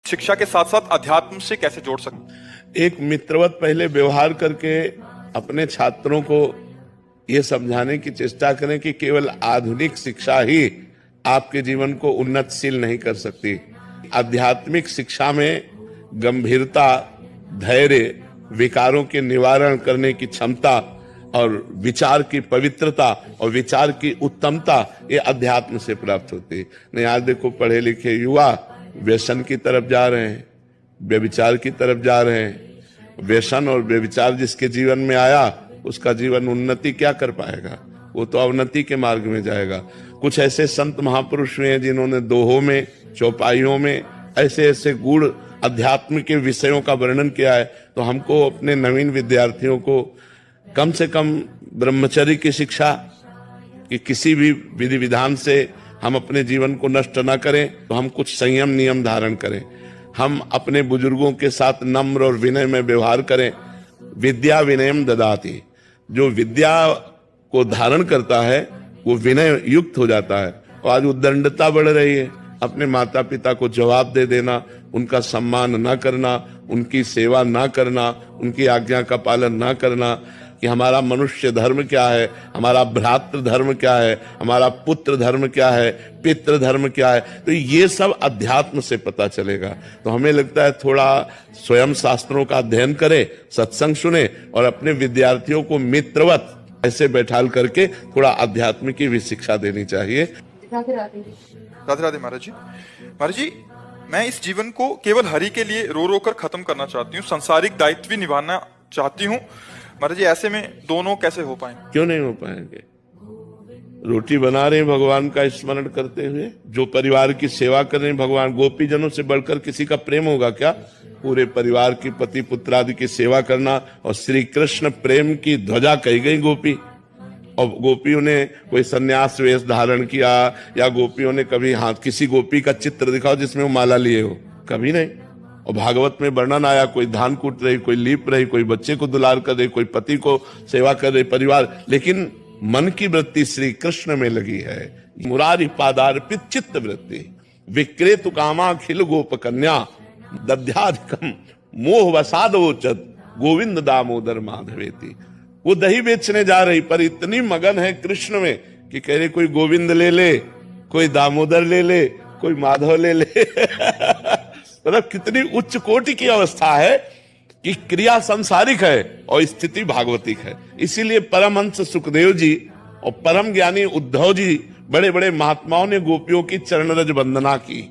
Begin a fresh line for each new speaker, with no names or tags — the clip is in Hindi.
शिक्षा के साथ साथ अध्यात्म से कैसे जोड़ सकते?
एक मित्रवत पहले व्यवहार करके अपने छात्रों को ये समझाने की चेष्टा करें कि केवल आधुनिक शिक्षा ही आपके जीवन को उन्नतशील नहीं कर सकती। आध्यात्मिक शिक्षा में गंभीरता, धैर्य, विकारों के निवारण करने की क्षमता और विचार की पवित्रता और विचार की उत्तमता, ये अध्यात्म से प्राप्त होती है। नहीं, आज देखो पढ़े लिखे युवा व्यसन की तरफ जा रहे हैं, व्यभिचार की तरफ जा रहे हैं। व्यसन और व्यभिचार जिसके जीवन में आया, उसका जीवन उन्नति क्या कर पाएगा? वो तो अवनति के मार्ग में जाएगा। कुछ ऐसे संत महापुरुष हुए हैं जिन्होंने दोहों में, चौपाइयों में ऐसे ऐसे गूढ़ अध्यात्म के विषयों का वर्णन किया है। तो हमको अपने नवीन विद्यार्थियों को कम से कम ब्रह्मचर्य की शिक्षा, कि किसी भी विधि विधान से हम अपने जीवन को नष्ट न करें, तो हम कुछ संयम नियम धारण करें। हम अपने बुजुर्गों के साथ नम्र और विनय में व्यवहार करें। विद्या विनयम ददाति, जो विद्या को धारण करता है वो विनय युक्त हो जाता है। और आज उद्दंडता बढ़ रही है, अपने माता पिता को जवाब दे देना, उनका सम्मान ना करना, उनकी सेवा ना करना, उनकी आज्ञा का पालन ना करना, कि हमारा मनुष्य धर्म क्या है, हमारा भ्रातृ धर्म क्या है, हमारा पुत्र धर्म क्या है, पितृ धर्म क्या है। तो ये सब अध्यात्म से पता चलेगा। तो हमें लगता है थोड़ा स्वयं शास्त्रों का अध्ययन करें, सत्संग सुने और अपने विद्यार्थियों को मित्रवत ऐसे बैठाल करके थोड़ा अध्यात्म की भी शिक्षा देनी चाहिए।
राधे राधे महाराज जी। महाराज जी, मैं इस जीवन को केवल हरि के लिए रो रो कर खत्म करना चाहती हूँ, सांसारिक दायित्व भी निभाना चाहती हूँ। महाराज जी, ऐसे में दोनों कैसे हो पाएंगे?
क्यों नहीं हो पाएंगे? रोटी बना रहे हैं भगवान का स्मरण करते हुए, जो परिवार की सेवा कर रहे हैं भगवान। गोपीजनों से बढ़कर किसी का प्रेम होगा क्या? पूरे परिवार की, पति पुत्र आदि की सेवा करना। और श्री कृष्ण प्रेम की ध्वजा कही गई गोपी। और गोपियों ने कोई सन्यास वेश धारण किया, या गोपियों ने कभी हाथ, किसी गोपी का चित्र दिखाओ जिसमें वो माला लिए हो? कभी नहीं। और भागवत में वर्णन आया, कोई धान कूट रही, कोई लीप रही, कोई बच्चे को दुलार कर रही, कोई पति को सेवा कर रही, परिवार। लेकिन मन की वृत्ति श्री कृष्ण में लगी है। मुरारी पादार्पित चित्त वृत्ति, विक्रेतु कामाखिल गोप कन्या, दध्याधिकम मोह वसादोचत गोविंद दामोदर माधवेति। वो दही बेचने जा रही, पर इतनी मगन है कृष्ण में कि कह रहे कोई गोविंद ले ले, कोई दामोदर ले ले, कोई माधव ले ले। मतलब कितनी उच्च कोटि की अवस्था है कि क्रिया संसारिक है और स्थिति भागवतिक है। इसीलिए परमहंस सुखदेव जी और परम ज्ञानी उद्धव जी, बड़े बड़े महात्माओं ने गोपियों की चरण रज वंदना की।